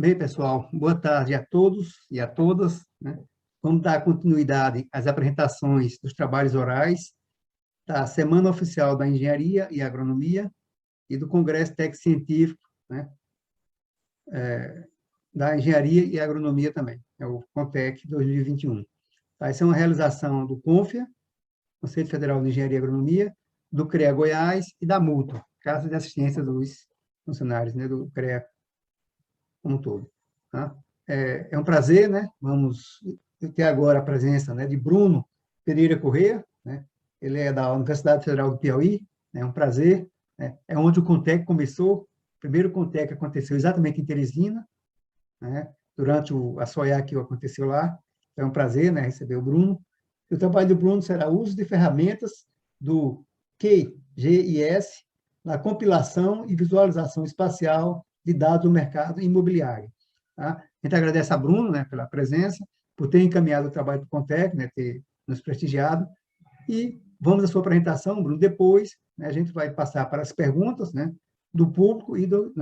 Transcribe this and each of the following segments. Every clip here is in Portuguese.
Bem, pessoal, boa tarde a todos e a todas, né? Vamos dar continuidade às apresentações dos trabalhos orais da Semana Oficial da Engenharia e Agronomia e do Congresso Técnico Científico, né? Da Engenharia e Agronomia também, é o CONTEC 2021. Tá? Isso é uma realização do CONFIA, Conselho Federal de Engenharia e Agronomia, do CREA Goiás e da MUTO, Casa de Assistência dos Funcionários, né, do CREA como um todo. Tá? É um prazer, né? Vamos ter agora a presença, né, de Bruno Pereira Corrêa, né? Ele é da Universidade Federal do Piauí, né? É um prazer, né? É onde o CONTEC começou. O primeiro CONTEC aconteceu exatamente em Teresina, né? Durante a SOIA que aconteceu lá. É um prazer, né, receber o Bruno. E o trabalho do Bruno será o uso de ferramentas do QGIS na compilação e visualização espacial de dados do mercado imobiliário. Tá? A gente agradece a Bruno, né, pela presença, por ter encaminhado o trabalho do CONTEC, né, ter nos prestigiado. E vamos à sua apresentação, Bruno. Depois, né, a gente vai passar para as perguntas, né, do público e do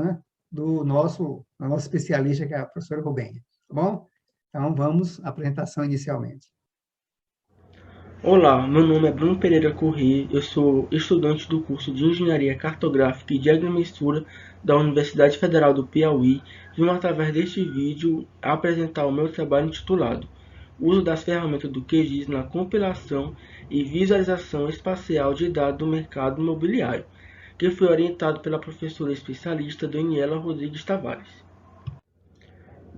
nosso especialista, que é a professora Rubenha. Tá bom? Então, vamos à apresentação inicialmente. Olá, meu nome é Bruno Pereira Corrêa, eu sou estudante do curso de Engenharia Cartográfica e Diagrammetria da Universidade Federal do Piauí. Vim através deste vídeo apresentar o meu trabalho intitulado Uso das ferramentas do QGIS na compilação e visualização espacial de dados do mercado imobiliário, que foi orientado pela professora especialista Daniela Rodrigues Tavares.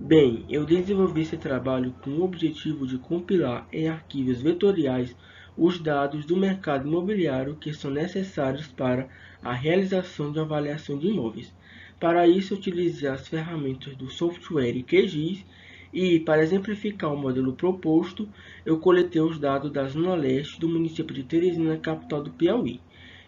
Bem, eu desenvolvi esse trabalho com o objetivo de compilar em arquivos vetoriais os dados do mercado imobiliário que são necessários para a realização de avaliação de imóveis. Para isso, utilizei as ferramentas do software QGIS e, para exemplificar o modelo proposto, eu coletei os dados da Zona Leste do município de Teresina, capital do Piauí.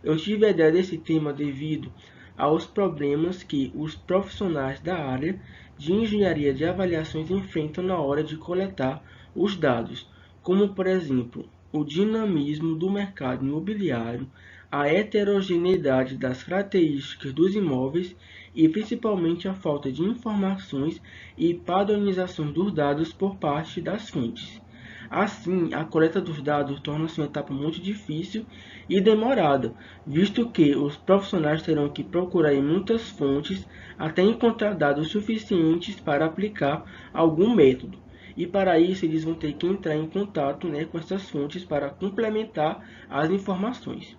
Eu tive a ideia desse tema devido aos problemas que os profissionais da área de engenharia de avaliações enfrentam na hora de coletar os dados, como, por exemplo, o dinamismo do mercado imobiliário, a heterogeneidade das características dos imóveis e, principalmente, a falta de informações e padronização dos dados por parte das fontes. Assim, a coleta dos dados torna-se uma etapa muito difícil e demorada, visto que os profissionais terão que procurar em muitas fontes até encontrar dados suficientes para aplicar algum método. E para isso eles vão ter que entrar em contato, com essas fontes para complementar as informações.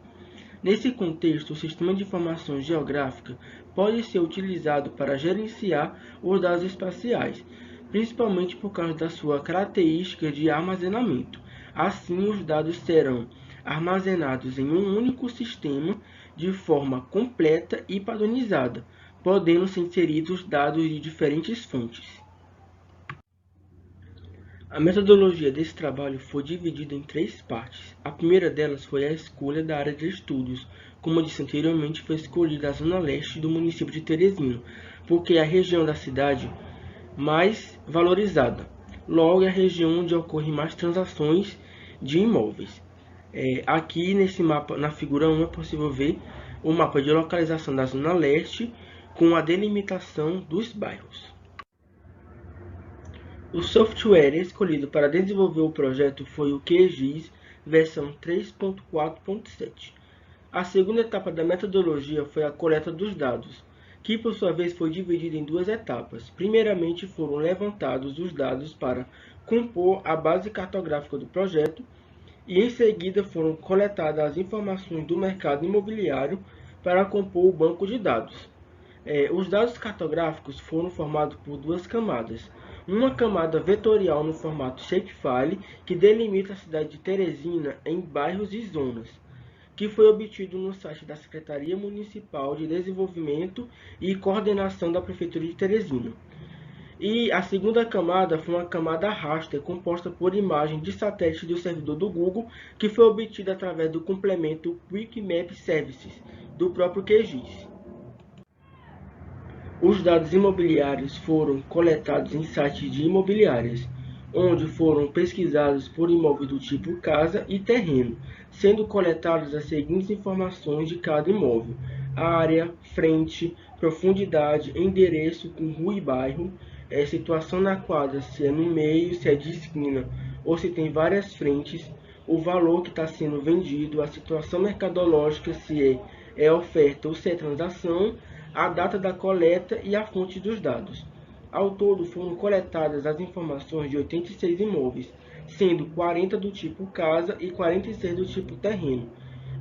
Nesse contexto, o sistema de informação geográfica pode ser utilizado para gerenciar os dados espaciais, principalmente por causa da sua característica de armazenamento. Assim, os dados serão armazenados em um único sistema de forma completa e padronizada, podendo ser inseridos dados de diferentes fontes. A metodologia desse trabalho foi dividida em 3 partes. A primeira delas foi a escolha da área de estudos. Como eu disse anteriormente, foi escolhida a Zona Leste do município de Teresina, porque é a região da cidade mais valorizada. Logo, é a região onde ocorrem mais transações de imóveis. Aqui nesse mapa, na figura 1, é possível ver o mapa de localização da Zona Leste com a delimitação dos bairros. O software escolhido para desenvolver o projeto foi o QGIS versão 3.4.7. A segunda etapa da metodologia foi a coleta dos dados, que por sua vez foi dividida em 2 etapas. Primeiramente foram levantados os dados para compor a base cartográfica do projeto e em seguida foram coletadas as informações do mercado imobiliário para compor o banco de dados. Os dados cartográficos foram formados por 2 camadas. Uma camada vetorial no formato shapefile, que delimita a cidade de Teresina em bairros e zonas, que foi obtido no site da Secretaria Municipal de Desenvolvimento e Coordenação da Prefeitura de Teresina. E a segunda camada foi uma camada raster, composta por imagem de satélite do servidor do Google, que foi obtida através do complemento Quick Map Services, do próprio QGIS. Os dados imobiliários foram coletados em sites de imobiliárias, onde foram pesquisados por imóveis do tipo casa e terreno, sendo coletadas as seguintes informações de cada imóvel: área, frente, profundidade, endereço com rua e bairro, situação na quadra, se é no meio, se é de esquina ou se tem várias frentes, o valor que está sendo vendido, a situação mercadológica, se é oferta ou se é transação, a data da coleta e a fonte dos dados. Ao todo, foram coletadas as informações de 86 imóveis, sendo 40 do tipo casa e 46 do tipo terreno.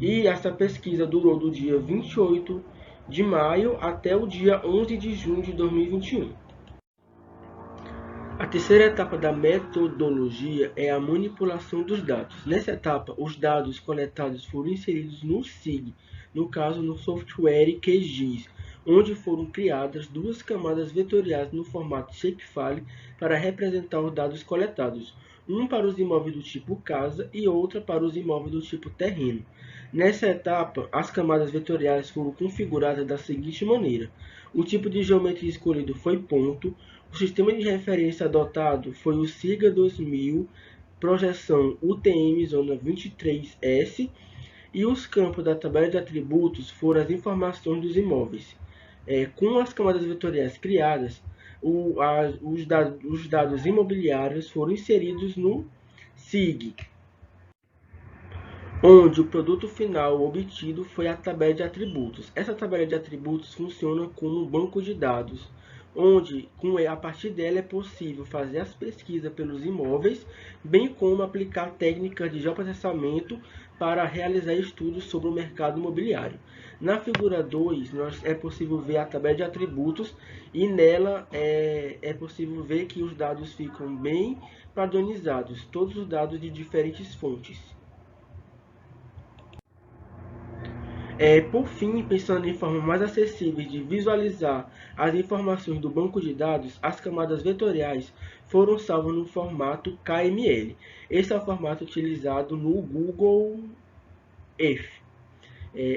E essa pesquisa durou do dia 28 de maio até o dia 11 de junho de 2021. A terceira etapa da metodologia é a manipulação dos dados. Nessa etapa, os dados coletados foram inseridos no SIG, no caso no software QGIS, onde foram criadas duas camadas vetoriais no formato shapefile para representar os dados coletados, um para os imóveis do tipo casa e outra para os imóveis do tipo terreno. Nessa etapa, as camadas vetoriais foram configuradas da seguinte maneira: o tipo de geometria escolhido foi ponto, o sistema de referência adotado foi o SIGA 2000, projeção UTM Zona 23S, e os campos da tabela de atributos foram as informações dos imóveis. Com as camadas vetoriais criadas, os dados imobiliários foram inseridos no SIG, onde o produto final obtido foi a tabela de atributos. Essa tabela de atributos funciona como um banco de dados, onde a partir dela é possível fazer as pesquisas pelos imóveis, bem como aplicar técnicas de geoprocessamento para realizar estudos sobre o mercado imobiliário. Na figura 2, é possível ver a tabela de atributos e nela é possível ver que os dados ficam bem padronizados, todos os dados de diferentes fontes. Por fim, pensando em formas mais acessíveis de visualizar as informações do banco de dados, as camadas vetoriais foram salvas no formato KML. Esse é o formato utilizado no Google Earth.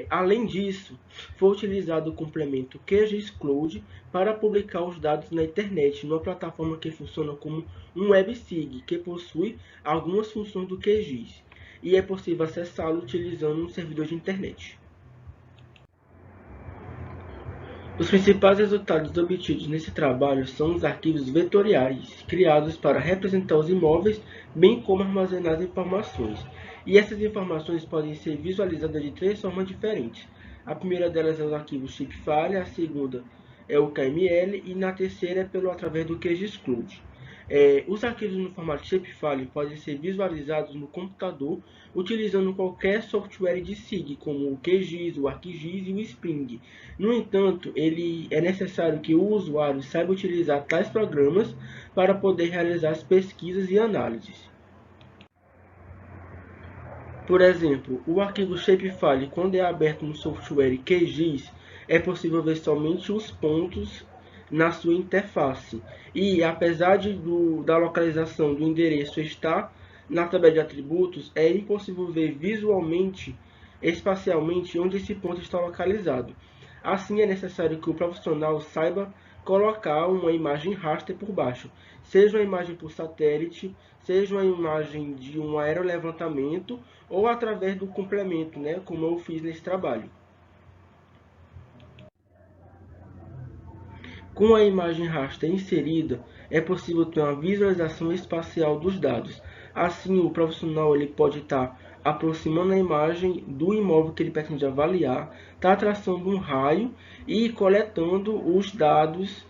Além disso, foi utilizado o complemento QGIS Cloud para publicar os dados na internet, numa plataforma que funciona como um WebSig, que possui algumas funções do QGIS, e é possível acessá-lo utilizando um servidor de internet. Os principais resultados obtidos nesse trabalho são os arquivos vetoriais, criados para representar os imóveis, bem como armazenar as informações. E essas informações podem ser visualizadas de três formas diferentes. A primeira delas é o arquivo shapefile, a segunda é o KML e na terceira é através do QGIS Cloud. Os arquivos no formato shapefile podem ser visualizados no computador utilizando qualquer software de SIG, como o QGIS, o ArcGIS e o Spring. No entanto, é necessário que o usuário saiba utilizar tais programas para poder realizar as pesquisas e análises. Por exemplo, o arquivo shapefile, quando é aberto no software QGIS, é possível ver somente os pontos na sua interface. E apesar da localização do endereço estar na tabela de atributos, é impossível ver visualmente, espacialmente, onde esse ponto está localizado. Assim, é necessário que o profissional saiba colocar uma imagem raster por baixo, seja uma imagem por satélite, seja uma imagem de um aerolevantamento ou através do complemento, como eu fiz nesse trabalho. Com a imagem raster inserida, é possível ter uma visualização espacial dos dados. Assim, o profissional pode estar aproximando a imagem do imóvel que ele pretende avaliar, está traçando um raio e coletando os dados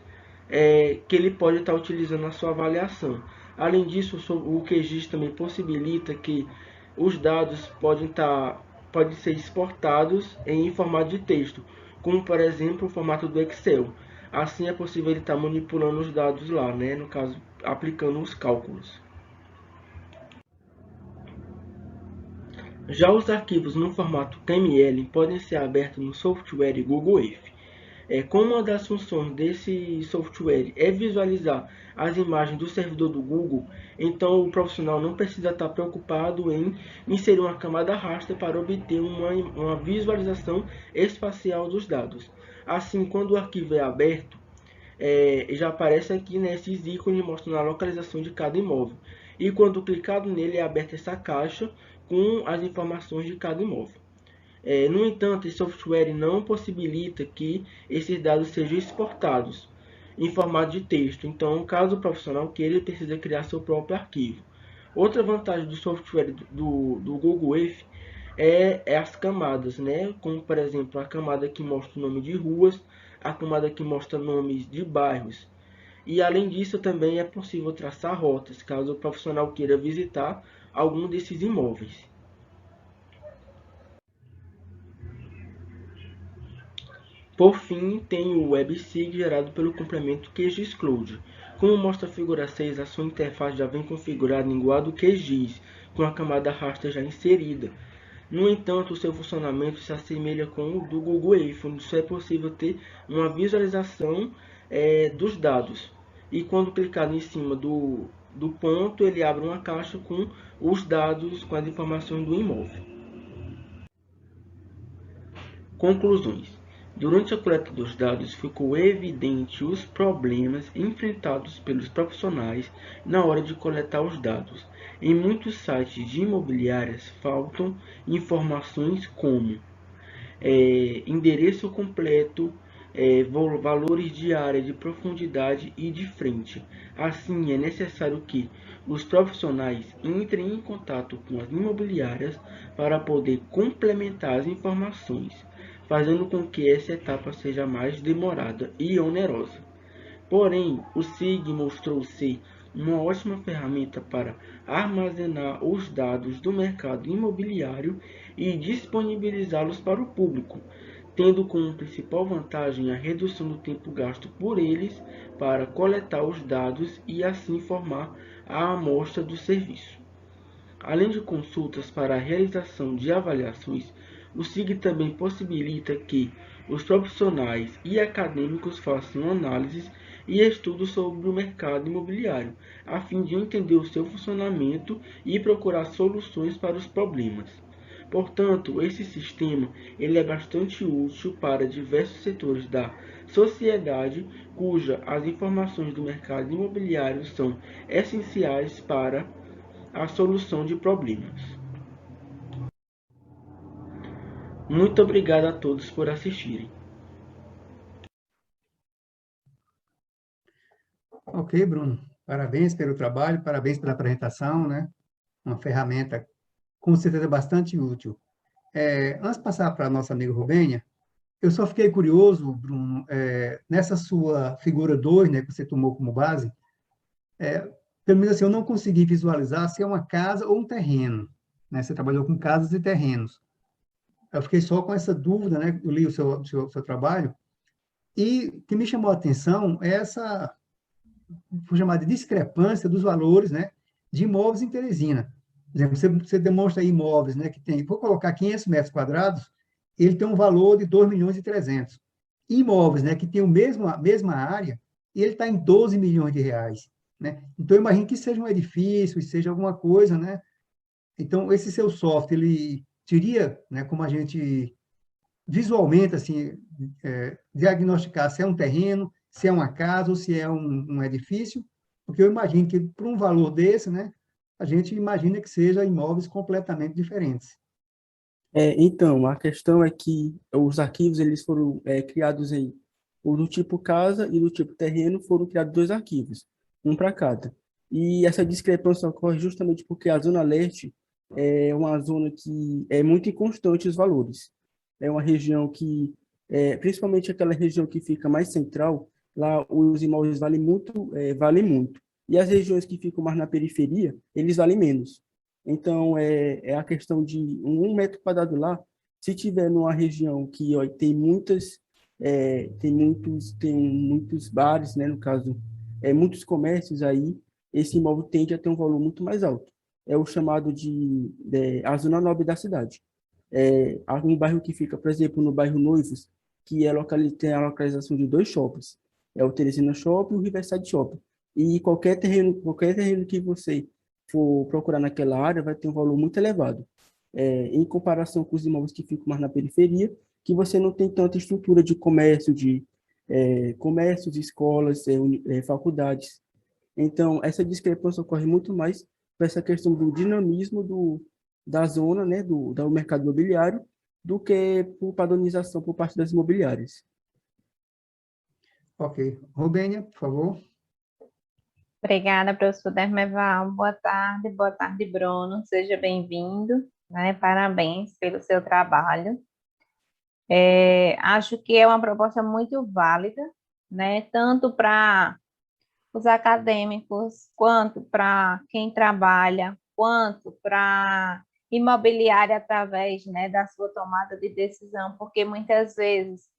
que ele pode estar utilizando na sua avaliação. Além disso, o QGIS também possibilita que os dados podem ser exportados em formato de texto, como por exemplo o formato do Excel. Assim é possível ele estar manipulando os dados lá, no caso, aplicando os cálculos. Já os arquivos no formato KML podem ser abertos no software Google Earth. Como uma das funções desse software é visualizar as imagens do servidor do Google, então o profissional não precisa estar preocupado em inserir uma camada raster para obter uma visualização espacial dos dados. Assim, quando o arquivo é aberto, já aparece aqui esses ícones mostrando a localização de cada imóvel. E quando clicado nele, é aberta essa caixa com as informações de cada imóvel. No entanto, esse software não possibilita que esses dados sejam exportados. em formato de texto. Então, caso o profissional queira, ele precisa criar seu próprio arquivo. Outra vantagem do software do Google Earth é as camadas, né? Como, por exemplo, a camada que mostra o nome de ruas, a camada que mostra nomes de bairros. E, além disso, também é possível traçar rotas, caso o profissional queira visitar algum desses imóveis. Por fim, tem o WebSig gerado pelo complemento QGIS-Cloud. Como mostra a figura 6, a sua interface já vem configurada igual a do QGIS, com a camada raster já inserida. No entanto, o seu funcionamento se assemelha com o do Google Earth, onde só é possível ter uma visualização dos dados. E quando clicado em cima do ponto, ele abre uma caixa com os dados, com as informações do imóvel. Conclusões. Durante a coleta dos dados, ficou evidente os problemas enfrentados pelos profissionais na hora de coletar os dados. Em muitos sites de imobiliárias faltam informações como endereço completo, valores de área, de profundidade e de frente. Assim, é necessário que os profissionais entrem em contato com as imobiliárias para poder complementar as informações, fazendo com que essa etapa seja mais demorada e onerosa. Porém, o SIG mostrou ser uma ótima ferramenta para armazenar os dados do mercado imobiliário e disponibilizá-los para o público, tendo como principal vantagem a redução do tempo gasto por eles para coletar os dados e assim formar a amostra do serviço. Além de consultas para a realização de avaliações, o SIG também possibilita que os profissionais e acadêmicos façam análises e estudos sobre o mercado imobiliário, a fim de entender o seu funcionamento e procurar soluções para os problemas. Portanto, esse sistema ele é bastante útil para diversos setores da sociedade, cuja as informações do mercado imobiliário são essenciais para a solução de problemas. Muito obrigado a todos por assistirem. Ok, Bruno. Parabéns pelo trabalho, parabéns pela apresentação, né? Uma ferramenta com certeza bastante útil. Antes de passar para a nossa amiga Rubênia, eu só fiquei curioso, Bruno, nessa sua figura 2, né, que você tomou como base, pelo menos assim, eu não consegui visualizar se é uma casa ou um terreno, né? Você trabalhou com casas e terrenos. Eu fiquei só com essa dúvida, né? Eu li o seu trabalho, e o que me chamou a atenção é essa, vou chamar de discrepância dos valores, né, de imóveis em Teresina. Por exemplo, você demonstra aí imóveis, né, que tem, vou colocar 500 metros quadrados, ele tem um valor de 2 milhões e 300. Imóveis, né, que tem a mesma área, e ele está em 12 milhões de reais, né? Então, eu imagino que seja um edifício, seja alguma coisa, né? Então, esse seu software, ele teria, né, como a gente visualmente, assim, diagnosticar se é um terreno, se é uma casa ou se é um edifício, porque eu imagino que, por um valor desse, né, a gente imagina que seja imóveis completamente diferentes. Então, a questão é que os arquivos eles foram criados aí, o do tipo casa e do tipo terreno foram criados dois arquivos, um para cada. E essa discrepância ocorre justamente porque a Zona Leste é uma zona que é muito inconstante os valores. É uma região que, principalmente aquela região que fica mais central, lá os imóveis valem muito. E as regiões que ficam mais na periferia, eles valem menos. Então, é a questão de um metro quadrado lá, se tiver numa região que ó, tem muitos bares, né, no caso, muitos comércios aí, esse imóvel tende a ter um valor muito mais alto. É o chamado de a zona nobre da cidade. Há um bairro que fica, por exemplo, no bairro Noivos, que tem a localização de dois shoppings. É o Teresina Shopping e o Riverside Shopping. E qualquer terreno que você for procurar naquela área, vai ter um valor muito elevado. Em comparação com os imóveis que ficam mais na periferia, que você não tem tanta estrutura de comércio, comércios, escolas, faculdades. Então, essa discrepância ocorre muito mais por essa questão do dinamismo da zona, né, do mercado imobiliário, do que por padronização por parte das imobiliárias. Ok. Rubênia, por favor. Obrigada, professor Dermeval. Boa tarde, Bruno. Seja bem-vindo, né? Parabéns pelo seu trabalho. Acho que é uma proposta muito válida, né? Tanto para os acadêmicos, quanto para quem trabalha, quanto para imobiliária através, né, da sua tomada de decisão, porque muitas vezes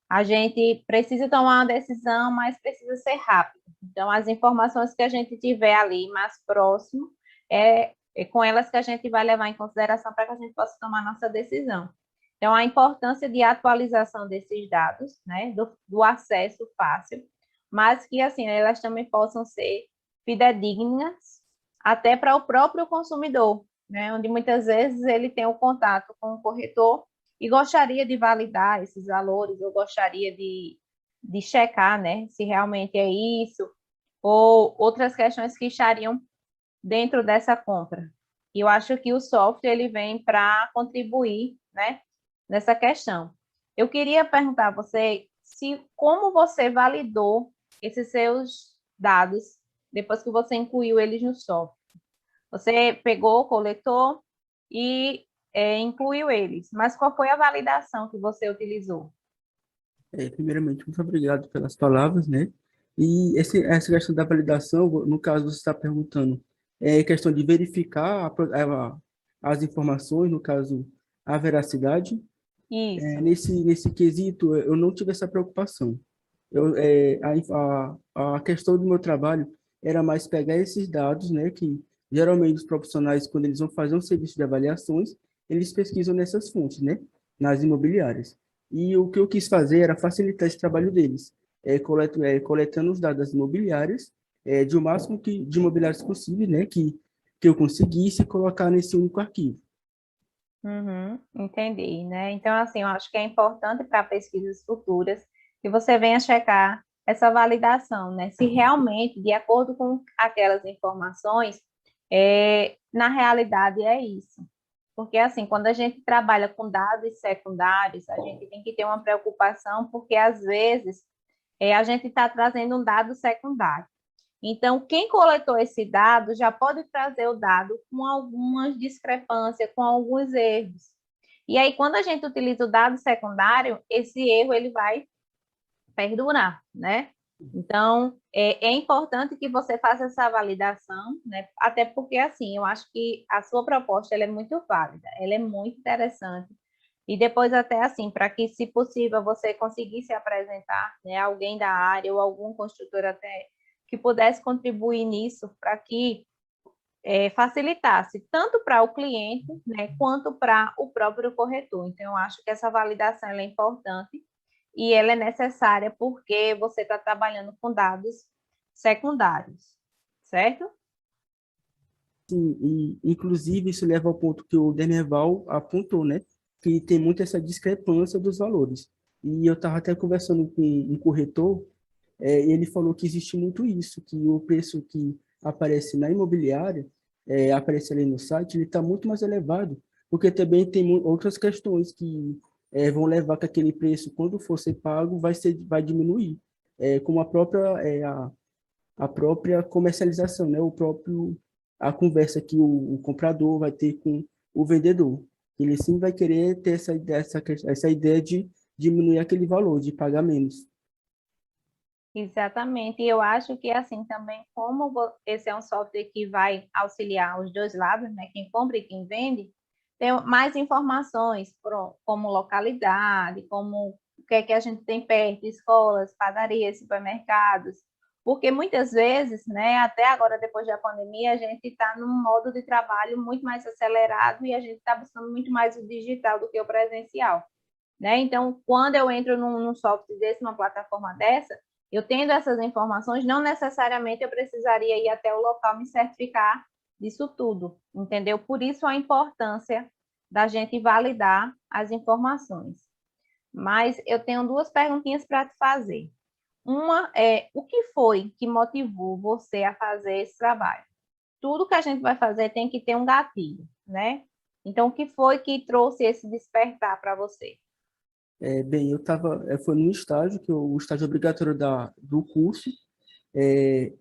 a gente precisa tomar uma decisão, mas precisa ser rápido. Então, as informações que a gente tiver ali mais próximo, é com elas que a gente vai levar em consideração para que a gente possa tomar nossa decisão. Então, a importância de atualização desses dados, né, do acesso fácil, mas que, assim, elas também possam ser fidedignas até para o próprio consumidor, né, onde muitas vezes ele tem o contato com o corretor e gostaria de validar esses valores, eu gostaria de checar, né, se realmente é isso, ou outras questões que estariam dentro dessa compra. E eu acho que o software ele vem para contribuir, né, nessa questão. Eu queria perguntar a você se como você validou esses seus dados depois que você incluiu eles no software. Você pegou, coletou e incluiu eles, mas qual foi a validação que você utilizou? Primeiramente, muito obrigado pelas palavras, né? E essa questão da validação, no caso, você está perguntando, é questão de verificar as informações, no caso, a veracidade. Isso. Nesse quesito, eu não tive essa preocupação. A questão do meu trabalho era mais pegar esses dados, né, que geralmente os profissionais, quando eles vão fazer um serviço de avaliações, eles pesquisam nessas fontes, né, nas imobiliárias. E o que eu quis fazer era facilitar esse trabalho deles, coletando os dados das imobiliárias, de o máximo de imobiliários possível, né, que eu conseguisse colocar nesse único arquivo. Uhum, entendi, né? Então, assim, eu acho que é importante para pesquisas futuras que você venha checar essa validação, né? Se realmente, de acordo com aquelas informações, na realidade é isso. Porque, assim, quando a gente trabalha com dados secundários, a gente tem que ter uma preocupação, porque, às vezes, a gente está trazendo um dado secundário. Então, quem coletou esse dado já pode trazer o dado com algumas discrepâncias, com alguns erros. E aí, quando a gente utiliza o dado secundário, esse erro ele vai perdurar, né? Então, é importante que você faça essa validação, né? Até porque, assim, eu acho que a sua proposta ela é muito válida, ela é muito interessante. E depois, até assim, para que, se possível, você conseguisse apresentar, né, alguém da área ou algum construtor até que pudesse contribuir nisso para que facilitasse tanto para o cliente, né, quanto para o próprio corretor. Então, eu acho que essa validação é importante e ela é necessária porque você está trabalhando com dados secundários, certo? Sim, e inclusive isso leva ao ponto que o Demerval apontou, né? Que tem muito essa discrepância dos valores. E eu estava até conversando com um corretor, e ele falou que existe muito isso, que o preço que aparece na imobiliária, aparece ali no site, ele está muito mais elevado, porque também tem outras questões que vão levar que aquele preço, quando for ser pago, vai diminuir, como a própria comercialização, né? A conversa que o comprador vai ter com o vendedor. Ele sim vai querer ter essa ideia de diminuir aquele valor, de pagar menos. Exatamente, e eu acho que assim também, como esse é um software que vai auxiliar os dois lados, né, quem compra e quem vende, tem mais informações, como localidade, como o que é que a gente tem perto, escolas, padarias, supermercados, porque muitas vezes, né, até agora, depois da pandemia, a gente está num modo de trabalho muito mais acelerado e a gente está buscando muito mais o digital do que o presencial, né? Então, quando eu entro num software desse, numa plataforma dessa, eu tendo essas informações, não necessariamente eu precisaria ir até o local me certificar disso tudo, entendeu? Por isso a importância da gente validar as informações. Mas eu tenho duas perguntinhas para te fazer. Uma é, o que foi que motivou você a fazer esse trabalho? Tudo que a gente vai fazer tem que ter um gatilho, né? Então, o que foi que trouxe esse despertar para você? Bem, foi num estágio, o estágio obrigatório do curso.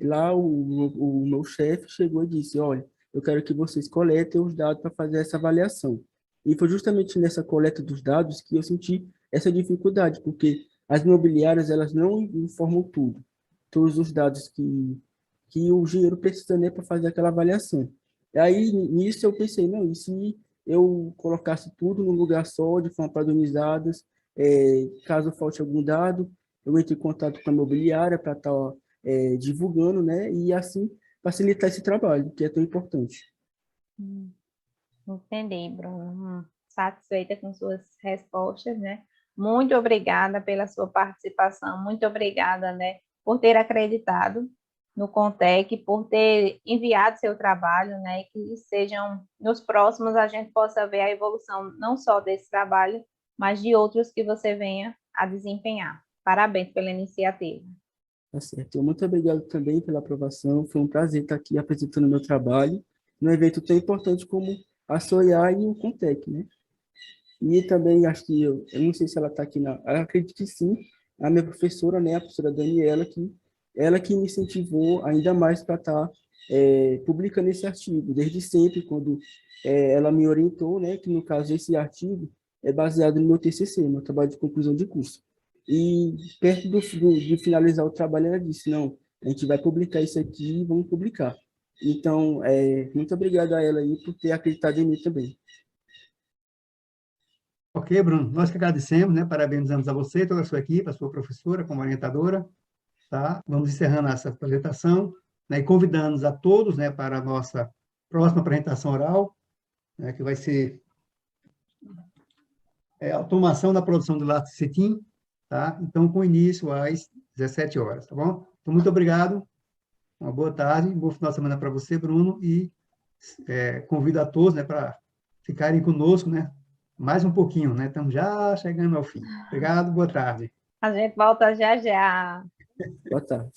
Lá o meu chefe chegou e disse, olha, eu quero que vocês coletem os dados para fazer essa avaliação. E foi justamente nessa coleta dos dados que eu senti essa dificuldade, porque as imobiliárias, elas não informam tudo, todos os dados que o engenheiro precisa, né, para fazer aquela avaliação. E aí, nisso, eu pensei, não, e se eu colocasse tudo num lugar só, de forma padronizada, caso falte algum dado, eu entro em contato com a imobiliária para estar divulgando, né, e assim facilitar esse trabalho, que é tão importante. Entendi, Bruno. Satisfeita com suas respostas, né? Muito obrigada pela sua participação, muito obrigada, né, por ter acreditado no Contec, por ter enviado seu trabalho, né, e que sejam, nos próximos, a gente possa ver a evolução não só desse trabalho, mas de outros que você venha a desempenhar. Parabéns pela iniciativa. Tá certo. Muito obrigado também pela aprovação. Foi um prazer estar aqui apresentando meu trabalho num evento tão importante como a SOIA e o Contec, né? E também acho que eu não sei se ela está aqui eu acredito que sim, a minha professora, né, a professora Daniela, ela que me incentivou ainda mais para estar publicando esse artigo, desde sempre, quando ela me orientou, né, que no caso esse artigo é baseado no meu TCC, meu trabalho de conclusão de curso. E perto de finalizar o trabalho, ela disse, não, a gente vai publicar isso aqui e vamos publicar. Então, muito obrigado a ela aí por ter acreditado em mim também. Ok, Bruno, nós que agradecemos, né? Parabenizamos a você, toda a sua equipe, a sua professora como orientadora, tá? Vamos encerrando essa apresentação, né? E convidamos a todos, né, para a nossa próxima apresentação oral, né, que vai ser automação da produção de lactocetim, tá? Então, com início às 17 horas, tá bom? Então, muito obrigado, uma boa tarde, um bom final de semana para você, Bruno, e convido a todos, né, para ficarem conosco, né, mais um pouquinho, né? Estamos já chegando ao fim. Obrigado, boa tarde. A gente volta já já. Boa tarde.